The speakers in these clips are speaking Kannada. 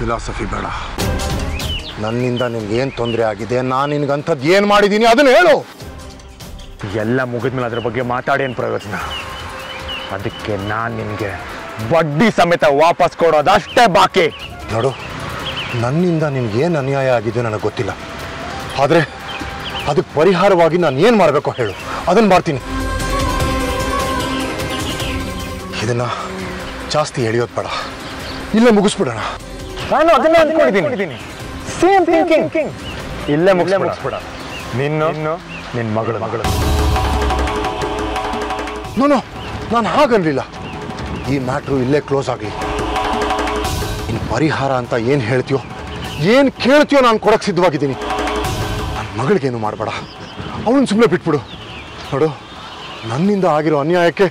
ಫಿಲಾಸಫಿ ಬೇಡ. ನನ್ನಿಂದ ನಿನ್ಗೇನು ತೊಂದರೆ ಆಗಿದೆ, ನಾನು ನಿನ್ಗಂಥದ್ದು ಏನು ಮಾಡಿದ್ದೀನಿ ಅದನ್ನು ಹೇಳು. ಎಲ್ಲ ಮುಗಿದ್ಮೇಲೆ ಅದ್ರ ಬಗ್ಗೆ ಮಾತಾಡಿ ಏನು ಪ್ರಯೋಜನ? ಅದಕ್ಕೆ ನಾನು ನಿನಗೆ ಬಡ್ಡಿ ಸಮೇತ ವಾಪಸ್ ಕೊಡೋದಷ್ಟೇ ಬಾಕಿ. ನೋಡು, ನನ್ನಿಂದ ನಿನ್ಗೇನು ಅನ್ಯಾಯ ಆಗಿದೆ ನನಗೆ ಗೊತ್ತಿಲ್ಲ. ಆದರೆ ಅದಕ್ಕೆ ಪರಿಹಾರವಾಗಿ ನಾನು ಏನು ಮಾಡಬೇಕು ಹೇಳು, ಅದನ್ನು ಮಾಡ್ತೀನಿ. ಇದನ್ನು ಜಾಸ್ತಿ ಎಳೆಯೋದು ಬೇಡ, ಇಲ್ಲೇ ಮುಗಿಸ್ಬಿಡೋಣ. ನಾನು ಅದನ್ನೇ ಅಂದ್ಕೊಂಡಿದ್ದೀನಿ. Same thinking. ಇಲ್ಲೇ ಮುಗಿಸ್ಬಿಡ. ನಿನ್ನ ಮಗಳು ನಾನು ಹಾಗನ್ಲಿಲ್ಲ. ಈ ಮ್ಯಾಟ್ರು ಇಲ್ಲೇ ಕ್ಲೋಸ್ ಆಗಲಿ. ಇನ್ನು ಪರಿಹಾರ ಅಂತ ಏನು ಹೇಳ್ತೀಯೋ, ಏನು ಕೇಳ್ತೀಯೋ ನಾನು ಕೊಡಕ್ಕೆ ಸಿದ್ಧವಾಗಿದ್ದೀನಿ. ನನ್ನ ಮಗಳಿಗೇನು ಮಾಡಬೇಡ, ಅವಳನ್ನ ಸುಮ್ಮನೆ ಬಿಟ್ಬಿಡು. ನೋಡು, ನನ್ನಿಂದ ಆಗಿರೋ ಅನ್ಯಾಯಕ್ಕೆ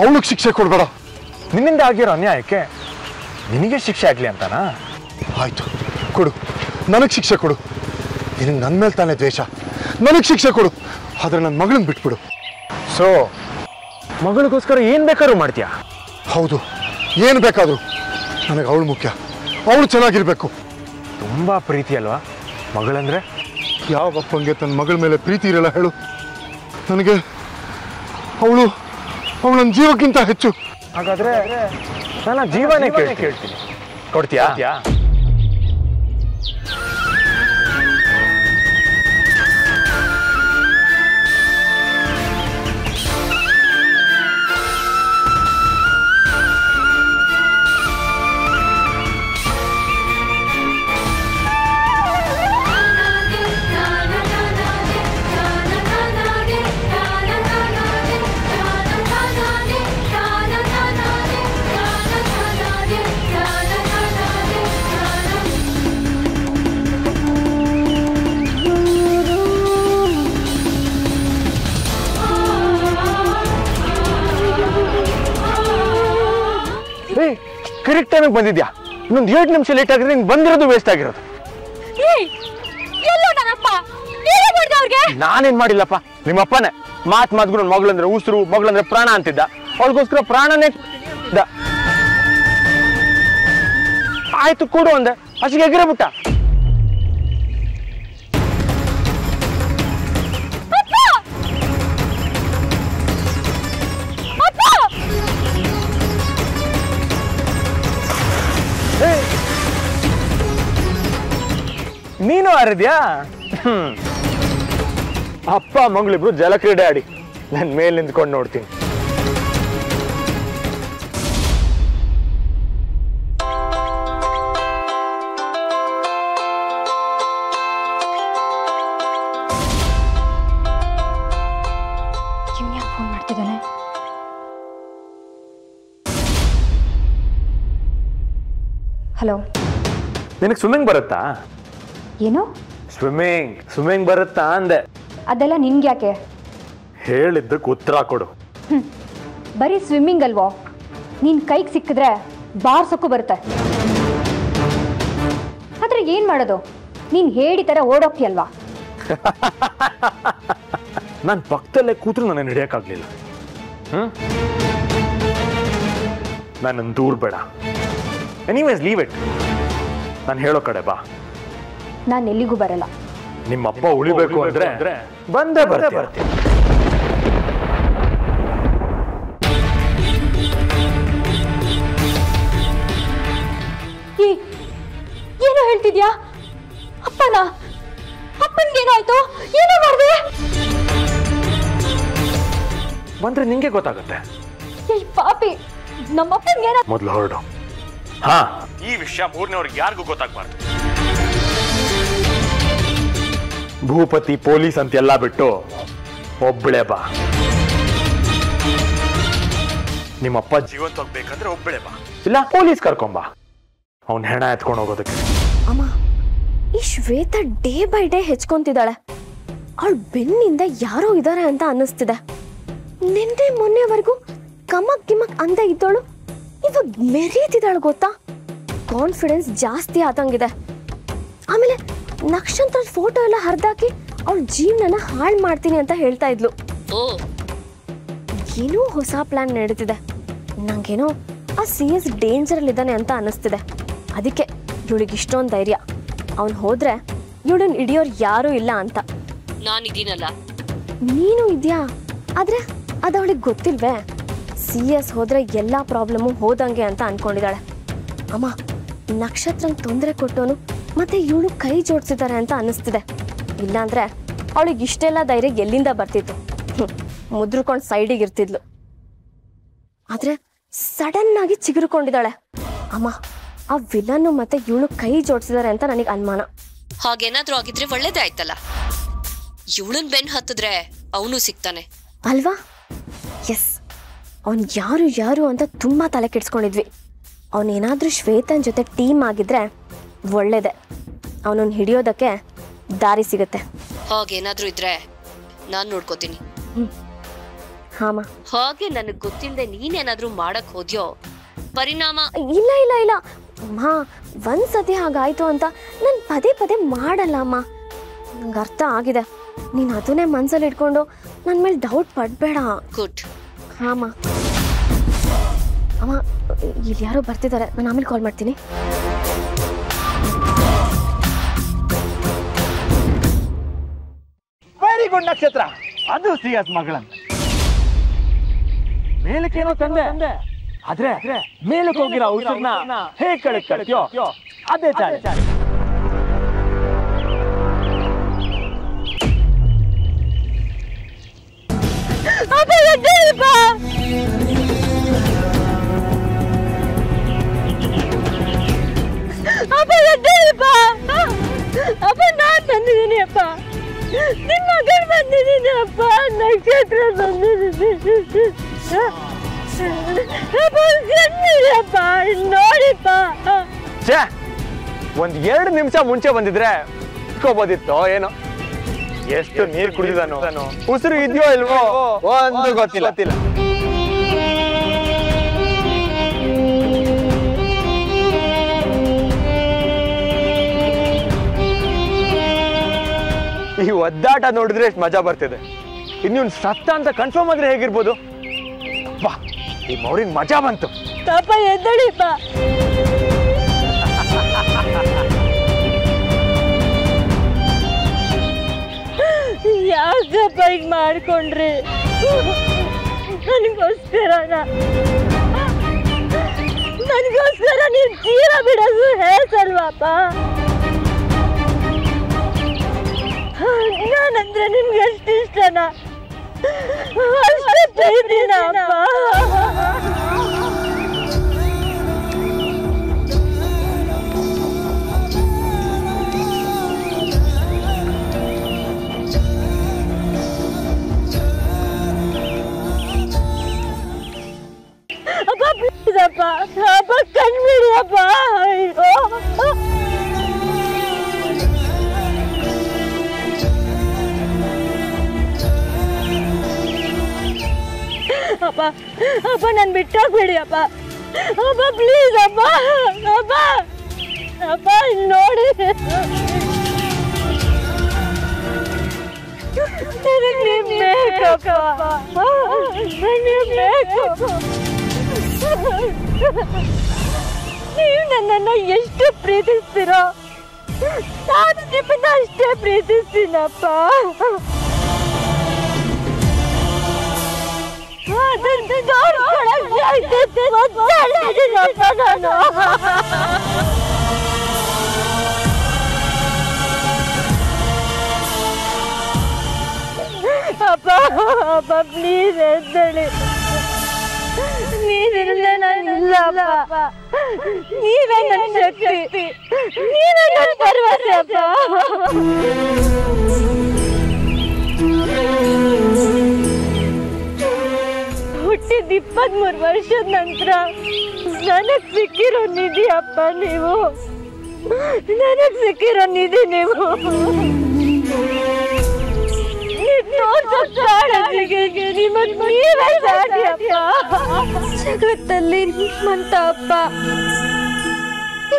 ಅವಳಿಗೆ ಶಿಕ್ಷೆ ಕೊಡಬೇಡ. ನಿನ್ನಿಂದ ಆಗಿರೋ ಅನ್ಯಾಯಕ್ಕೆ ನಿನಗೆ ಶಿಕ್ಷೆ ಆಗಲಿ ಅಂತನಾ? ಆಯಿತು, ಕೊಡು, ನನಗೆ ಶಿಕ್ಷೆ ಕೊಡು. ನಿನಗೆ ನನ್ನ ಮೇಲೆ ತಾನೇ ದ್ವೇಷ, ನನಗೆ ಶಿಕ್ಷೆ ಕೊಡು. ಆದರೆ ನನ್ನ ಮಗಳನ್ನ ಬಿಟ್ಬಿಡು. ಸೊ ಮಗಳಿಗೋಸ್ಕರ ಏನು ಬೇಕಾದ್ರೂ ಮಾಡ್ತೀಯಾ? ಹೌದು, ಏನು ಬೇಕಾದರೂ. ನನಗೆ ಅವಳು ಮುಖ್ಯ, ಅವಳು ಚೆನ್ನಾಗಿರ್ಬೇಕು. ತುಂಬ ಪ್ರೀತಿ ಅಲ್ವಾ ಮಗಳಂದ್ರೆ? ಯಾವ ಅಪ್ಪಂಗೆ ತನ್ನ ಮಗಳ ಮೇಲೆ ಪ್ರೀತಿ ಇರಲ್ಲ ಹೇಳು? ನನಗೆ ಅವಳು ನನ್ನ ಜೀವಕ್ಕಿಂತ ಹೆಚ್ಚು. ಹಾಗಾದ್ರೆ ನನ್ನ ಜೀವನೇ ಕೇಳ್ತೀನಿ. ಕೊಡ್ತೀಯಾ? ಕರೆಕ್ಟ್ ಟೈಮಿಗೆ ಬಂದಿದ್ಯಾ? ಇನ್ನೊಂದು 7 ನಿಮಿಷ ಲೇಟ್ ಆಗಿದ್ರೆ ನಿಂಗೆ ಬಂದಿರೋದು ವೇಸ್ಟ್ ಆಗಿರೋದು. ನಾನೇನ್ ಮಾಡಿಲ್ಲಪ್ಪ, ನಿಮ್ಮಪ್ಪನೇ ಮಾತ್ಗೂ ನನ್ನ ಮಗಳಂದ್ರೆ ಉಸಿರು, ಮಗಳಂದ್ರೆ ಪ್ರಾಣ ಅಂತಿದ್ದ. ಅವಳಿಗೋಸ್ಕರ ಪ್ರಾಣನೇ ಆಯ್ತು ಕೊಡು ಅಂದೆ, ಅಷ್ಟಿಗೆ ಎಗಿರ ಬಿಟ್ಟ. ನೀನು ಆರಿದ್ಯಾ? ಅಪ್ಪ ಮಗಳಿಬ್ರು ಜಲಕ್ರೀಡೆ ಆಡಿ ನನ್ನ ಮೇಲೆ ನಿಂತ್ಕೊಂಡು ನೋಡ್ತೀನಿ. ಫೋನ್ ಮಾಡ್ತಿದ್ದಾನೆ. ಹಲೋ, ನಿನಗೆ ಸ್ವಿಮ್ಮಿಂಗ್ ಬರುತ್ತಾ? ಏನು ಸ್ವಿಮ್ಮಿಂಗ್ ಬರುತ್ತಾ ಅಂದೆ. ಅದೆಲ್ಲ ನಿನ್ಗೆ ಯಾಕೆ? ಹೇಳಿದ್ದಕ್ಕೆ ಉತ್ತರ ಕೊಡು. ಬರೀ ಸ್ವಿಮ್ಮಿಂಗ್ ಅಲ್ವೋ, ನಿನ್ ಕೈಗೆ ಸಿಕ್ಕಿದ್ರೆ ಬಾರ್ಸೋಕ್ಕೂ ಬರುತ್ತೆ. ಆದ್ರೆ ಏನ್ ಮಾಡೋದು, ನೀನ್ ಹೇಳಿ ತರ ಓಡೋಕ್ತಿಯಲ್ವಾ? ನಾನು ಪಕ್ಕದಲ್ಲೇ ಕೂತ್ರು ನನ್ನ ಹಿಡಿಯಕ್ಕಾಗ್ಲಿಲ್ಲ. ನನ್ನನ್ನು ದೂರ ಬೇಡ. Anyways leave it. ನಾನು ಹೇಳೋ ಕಡೆ ಬಾ. ನಾನು ಎಲ್ಲಿಗೂ ಬರಲ್ಲ. ನಿಮ್ಮಪ್ಪ ಉಳಿಬೇಕು ಅಂದ್ರೆ ಬಂದೇ ಬರ್ತೀನಿ. ಏನು ಹೇಳ್ತಿದ್ಯಾ? ಅಪ್ಪನ್ಗೇನಾಯ್ತು? ಏನೋ ಮಾಡಿದೆ? ಬಂದ್ರೆ ನಿಂಗೆ ಗೊತ್ತಾಗುತ್ತೆ. ಪಾಪಿ, ನಮ್ಮಪ್ಪನ್ಗೇನ? ಮೊದಲು ಹೊರಡು. ಹಾ, ಈ ವಿಷಯ ಮೂರನೇವ್ರಿಗೆ ಯಾರಿಗೂ ಗೊತ್ತಾಗ್ಬಾರ್ದು. ಭೂಪತಿ ಪೊಲೀಸ್ ಅಂತೆಲ್ಲ ಬಿಟ್ಟು ಒಬ್ಬಳೆ ಬಾ. ನಿಮ್ಮಪ್ಪ ಜೀವಂತ ಹೋಗ್ಬೇಕಂದ್ರೆ ಒಬ್ಬಳೆ ಬಾ, ಇಲ್ಲ ಪೊಲೀಸ್ ಕರ್ಕೊಂಬಾ. ಅವನ್ ಹೆಣ ಎತ್ಕೊಂಡು ಹೋಗೋದಕ್ಕೆ. ಅಮ್ಮ, ಈ ಶ್ವೇತಾ ಡೇ ಬೈ ಡೇ ಹೆಚ್ಕೊಂತಿದ್ದಾಳೆ. ಅವಳ ಬೆನ್ನಿಂದ ಯಾರೋ ಇದ್ದಾರೆ ಅಂತ ಅನ್ನಿಸ್ತಿದೆ. ನಿನ್ನೆ ಮೊನ್ನೆವರೆಗೂ ಕಮಕ್ ಗಿಮಕ್ ಅಂದ ಇದ್ದವಳು ಇವಾಗ ಮೆರೀತಿದ್ದಾಳು ಗೊತ್ತಾ? ಕಾನ್ಫಿಡೆನ್ಸ್ ಜಾಸ್ತಿ ಆದಂಗಿದೆ. ಆಮೇಲೆ ನಕ್ಷತ್ರದ ಫೋಟೋ ಎಲ್ಲ ಹರಿದಾಕಿ ಅವಳ ಜೀವನನ ಹಾಳು ಮಾಡ್ತೀನಿ ಅಂತ ಹೇಳ್ತಾ ಇದ್ಲು. ಏನೋ ಹೊಸ ಪ್ಲಾನ್ ನಡೀತಿದೆ. ನಂಗೇನೋ ಆ CS ಡೇಂಜರ್ ಅಲ್ಲಿ ಇದ್ದಾನೆ ಅಂತ ಅನ್ನಿಸ್ತಿದೆ. ಅದಕ್ಕೆ ಇವಳಿಗೆ ಇಷ್ಟೊಂದು ಧೈರ್ಯ. ಅವನು ಹೋದ್ರೆ ಇವಳನ್ನ ಹಿಡಿಯೋರು ಯಾರೂ ಇಲ್ಲ ಅಂತ. ನಾನಿದ್ದೀನಲ್ಲ. ನೀನು ಇದೆಯಾ, ಆದ್ರೆ ಅದು ಅವಳಿಗೆ ಗೊತ್ತಿಲ್ವೇ? CS ಹೋದ್ರೆ ಎಲ್ಲ ಪ್ರಾಬ್ಲಮ್ಮು ಹೋದಂಗೆ ಅಂತ ಅನ್ಕೊಂಡಿದ್ದಾಳೆ. ಅಮ್ಮ, ನಕ್ಷತ್ರಂಗೆ ತೊಂದರೆ ಕೊಟ್ಟೋನು ಮತ್ತೆ ಇವಳು ಕೈ ಜೋಡಿಸಿದ್ದಾರೆ ಅಂತ ಅನ್ನಿಸ್ತಿದೆ. ಇಲ್ಲಾಂದ್ರೆ ಅವಳಿಗೆ ಇಷ್ಟೆಲ್ಲ ಧೈರ್ಯ ಎಲ್ಲಿಂದ ಬರ್ತಿತ್ತು? ಮುದ್ರಕೊಂಡು ಸೈಡಿಗೆ ಇರ್ತಿದ್ಲು. ಆದ್ರೆ ಸಡನ್ ಆಗಿ ಚಿಗುರುಕೊಂಡಿದ್ದಾಳೆ. ಅಮ್ಮ, ಆ ವಿಲನ್ನು ಮತ್ತೆ ಇವಳು ಕೈ ಜೋಡಿಸಿದ್ದಾರೆ ಅಂತ ನನಗೆ ಅನುಮಾನ. ಹಾಗೇನಾದ್ರೂ ಆಗಿದ್ರೆ ಒಳ್ಳೇದೇ ಆಯ್ತಲ್ಲ. ಇವಳನ್ ಬೆನ್ ಹತ್ತಿದ್ರೆ ಅವನು ಸಿಗ್ತಾನೆ ಅಲ್ವಾ? ಎಸ್, ಅವನು ಯಾರು ಅಂತ ತುಂಬಾ ತಲೆ ಕೆಡ್ಸ್ಕೊಂಡಿದ್ವಿ. ಅವನೇನಾದ್ರೂ ಶ್ವೇತನ್ ಜೊತೆ ಟೀಮ್ ಆಗಿದ್ರೆ ಒಳ್ಳೇದೆ. ಅವನನ್ನು ಹಿಡಿಯೋದಕ್ಕೆ ದಾರಿ ಸಿಗುತ್ತೆ. ಹಾಗೇನಾದ್ರೂ ಇದ್ರೆ ನಾನ್ ನೋಡ್ಕೋತೀನಿ. ಹಾಮ, ಹಾಗೆ ನನಗ್ ಗೊತ್ತಿಲ್ಲದೆ ನೀನೇನಾದ್ರೂ ಮಾಡಕ್ ಹೋದ್ಯೋ ಪರಿಣಾಮ. ಇಲ್ಲ ಇಲ್ಲ ಇಲ್ಲ ಅಮ್ಮ, ಒಂದ್ಸತಿ ಹಾಗಾಯ್ತು ಅಂತ ನಾನು ಪದೇ ಮಾಡಲ್ಲ ಅಮ್ಮ. ನಂಗೆ ಅರ್ಥ ಆಗಿದೆ. ನೀನು ಅದನ್ನೇ ಮನ್ಸಲ್ಲಿ ಇಟ್ಕೊಂಡು ನನ್ನ ಮೇಲೆ ಡೌಟ್ ಪಡ್ಬೇಡ. ಗುಡ್. ಹಾಮ. ಅಮ್ಮ, ಇಲ್ಲಿ ಯಾರೋ ಬರ್ತಿದ್ದಾರೆ, ನಾನು ಆಮೇಲೆ ಕಾಲ್ ಮಾಡ್ತೀನಿ. ವೆರಿ ಗುಡ್ ನಕ್ಷತ್ರ, ಅದು CS ಮಗಳಂತ. ಮೇಲಕ್ಕೇನೋ ತಂದೆ, ಆದ್ರೆ ಮೇಲಕ್ಕೆ ಹೋಗಿರೋ ಔಷಧನ ಹೇಗೆ ಕಳಿಸ್ತೀಯೋ ಅದೇ ಚಾಲೆ. ಅಪ್ಪ, ನಾನ್ ಬಂದಿದ್ದೀನಿ ಅಪ್ಪ. ನಿಮ್ಮ ಮಗನ್ ಬಂದಿದ್ದೀನಿ ಅಪ್ಪ. ನಕ್ಷತ್ರ ಬಂದಿದ್ದೀನಿ ಅಪ್ಪ. ನೋಡಿಪ್ಪ. ಒಂದ್ 2 ನಿಮಿಷ ಮುಂಚೆ ಬಂದಿದ್ರೆ ಇಟ್ಕೋಬೋದಿತ್ತು. ಏನೋ ಎಷ್ಟು ನೀರು ಕುಡಿದಾನು, ಉಸಿರು ಇದೆಯೋ ಇಲ್ವೋ ಒಂದು ಗೊತ್ತಿಲ್ಲ. ಈ ಒದ್ದಾಟ ನೋಡಿದ್ರೆ ಎಷ್ಟು ಮಜಾ ಬರ್ತಿದೆ. ಇನ್ನೊಂದು ಸತ್ತ ಅಂತ ಕನ್ಫರ್ಮ್ ಆದ್ರೆ ಹೇಗಿರ್ಬೋದು? ಬಾ, ಈ ಮೌರಿನ್ ಮಜಾ ಬಂತು. ಪಾಪ ಎದ್ದಳಿಪ್ಪ. ಯಾಕಪ್ಪ ಈಗ ಮಾಡ್ಕೊಂಡ್ರಿ? ನನಗೋಸ್ಕರ ನೀವು ಜೀವ ಬಿಡೋದು ಹೇಳ್ಸಲ್ವಾಪ? ನಾನಂದ್ರೆ ನಿಮ್ಗೆ ಎಷ್ಟು ಇಷ್ಟನಾ? ಅಷ್ಟೇ ಪ್ರೀತಿನಪ್ಪ. ಅಪ್ಪ ಪ್ಲೀಸ್ ಅಪ್ಪ, ಅಪ್ಪ ಕಣ್ಬಿಡಿ ಅಪ್ಪ. ಅಯ್ಯೋ ಅಪ್ಪ, ಅಪ್ಪ ನನ್ ಬಿಟ್ಟೋಗ್ಬೇಡಿ ಅಪ್ಪ. ಅಪ್ಪ ಪ್ಲೀಸ್ ಅಪ್ಪ. ಅಪ್ಪ ಅಪ್ಪ ನೋಡಿ, ನೀವು ನನ್ನನ್ನು ಎಷ್ಟು ಪ್ರೀತಿಸ್ತೀರೋ ನಾನು ನಿಮ್ಮನ್ನ ಅಷ್ಟೇ ಪ್ರೀತಿಸ್ತೀನಪ್ಪ. ಅಪ್ಪ, ಅಪ್ಪ ಪ್ಲೀಸ್ ಎದ್ದೇಳಿ. ನೀವಿರಲ್ಲ ನಾನಿಲ್ಲ ಅಪ್ಪ. ನೀವೇ ನನ್ನ ಶಕ್ತಿ, ನೀವೇ ನನ್ನ ಭರವಸೆ ಅಪ್ಪ. ಹುಟ್ಟಿದ 23 ವರ್ಷದ ನಂತರ ನನಗ್ ಸಿಕ್ಕಿರೋ ನಿಧಿ ಅಪ್ಪ ನೀವು. ನನಗ್ ಸಿಕ್ಕಿರೋ ನಿಧಿ ನೀವು. ಜಗತ್ತಲ್ಲಿ ನಿಮ್ಮಂತ ಅಪ್ಪ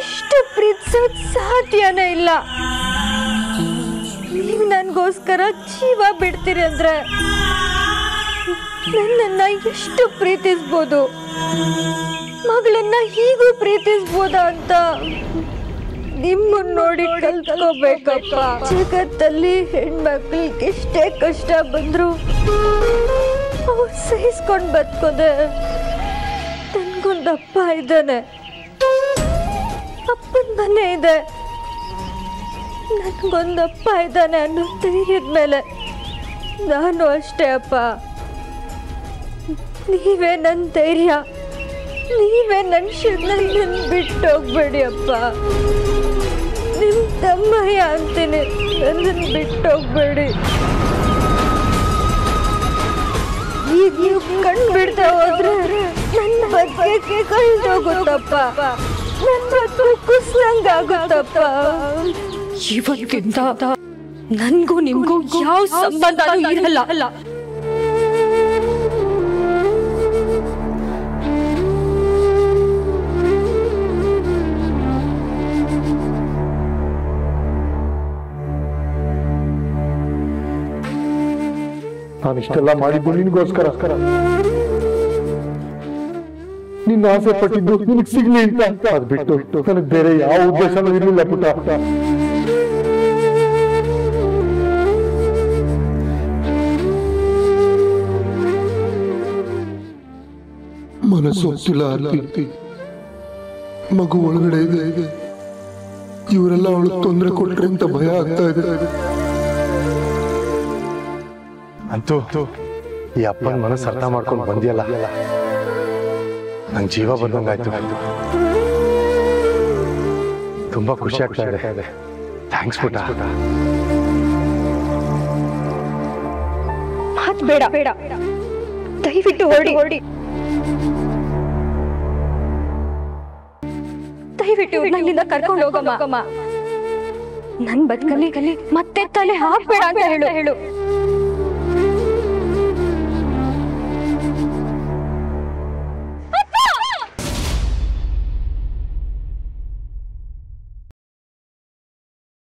ಇಷ್ಟು ಪ್ರೀತಿಸೋದ್ ಸಾಧ್ಯನೇ ಇಲ್ಲ. ನೀವು ನನ್ಗೋಸ್ಕರ ಜೀವ ಬಿಡ್ತೀರಿ ಅಂದ್ರೆ ನನ್ನನ್ನ ಎಷ್ಟು ಪ್ರೀತಿಸ್ಬೋದು, ಮಗಳನ್ನ ಹೀಗೂ ಪ್ರೀತಿಸ್ಬೋದ ಅಂತ ನಿಮ್ಮನ್ನ ನೋಡಿ ಕಲ್ತ್ಕೋಬೇಕಪ್ಪ. ಜಗತ್ತಲ್ಲಿ ಹೆಣ್ಮಕ್ಳಿಗೆ ಎಷ್ಟೇ ಕಷ್ಟ ಬಂದ್ರು ಅವ್ರು ಸಹಿಸ್ಕೊಂಡು ಬದುಕೋದೆ. ನನ್ಗೊಂದಪ್ಪ ಇದ್ದಾನೆ, ಅಪ್ಪನ ಮನೆ ಇದೆ, ನನ್ಗೊಂದಪ್ಪ ಇದ್ದಾನೆ ಅನ್ನೋ ಧೈರ್ಯದ ಮೇಲೆ ನಾನು ಅಷ್ಟೇ ಅಪ್ಪ. ನೀವೇ ನನ್ನ ಧೈರ್ಯ, ನೀವೇ ನನ್ನ ಶಕ್ತಿ. ನನ್ನ ಬಿಟ್ಟೋಗ್ಬೇಡಿ ಅಪ್ಪ. ನಿಮ್ಮ ತಮ್ಮಯ್ಯ ಅಂತೀನಿ, ನನ್ನನ್ನು ಬಿಟ್ಟೋಗ್ಬೇಡಿ. ಈಗ ನೀವು ಕಣ್ಣು ಬಿಡ್ತಾ ಹೋದ್ರೆ ನನ್ನ ಬದುಕೆ ಕಳೆದೋಗುತ್ತಪ್ಪ. ನನ್ನ ಬದುಕು ಕುಸ್ಲಂಗಾಗುತ್ತಪ್ಪ. ಇವತ್ತಿಂದ ನನಗೂ ನಿಮಗೂ ಯಾವ ಸಂಬಂಧನೂ ಇರಲ್ಲ. ನಾನು ಇಷ್ಟೆಲ್ಲ ಮಾಡಿದ್ದು ನಿನಗೋಸ್ಕರ. ನಿನ್ನ ಆಸೆ ಪಟ್ಟಿದ್ದು ನಿನಗೆ ಸಿಗ್ಲಿ ಅಂತ. ಅದು ಬಿಟ್ಟು ನನಗೆ ಬೇರೆ ಯಾವ ಉದ್ದೇಶನೂ ಇರಲಿಲ್ಲ ಪುಟ್ಟ. ಮನಸ್ಸು ಒಪ್ತಿಲ್ಲ ಆರ್ತಿ. ಮಗು ಒಳಗಡೆ ಇದೆ. ಇವರೆಲ್ಲ ಅವಳು ತೊಂದರೆ ಕೊಟ್ರೆ ಅಂತ ಭಯ ಆಗ್ತಾ ಇದೆ. ಅಂತೂ ಈ ಅಪ್ಪನ ಮನಸ್ಸು ಅರ್ಥ ಮಾಡ್ಕೊಂಡು ಬಂದಿಯಲ್ಲ, ನಂಗೆ ಜೀವ ಬಂದಂಗಾಯ್ತು. ತುಂಬಾ ಖುಷಿ ಆಗ್ತಾ ಇದೆ. ಥ್ಯಾಂಕ್ಸ್ ಪುಟ್ಟ. ಮಾತು ಬೇಡ, ದಯವಿಟ್ಟು ಹೊರಡಿ. ದಯವಿಟ್ಟು ನನ್ನಿಂದ ಕರ್ಕೊಂಡು ಹೋಗಮ್ಮ. ನನ್ ಬದುಕಲ್ಲಿ ಮತ್ತೆ ತಲೆ ಹಾಕ್ಬೇಡ ಅಂತ ಹೇಳು.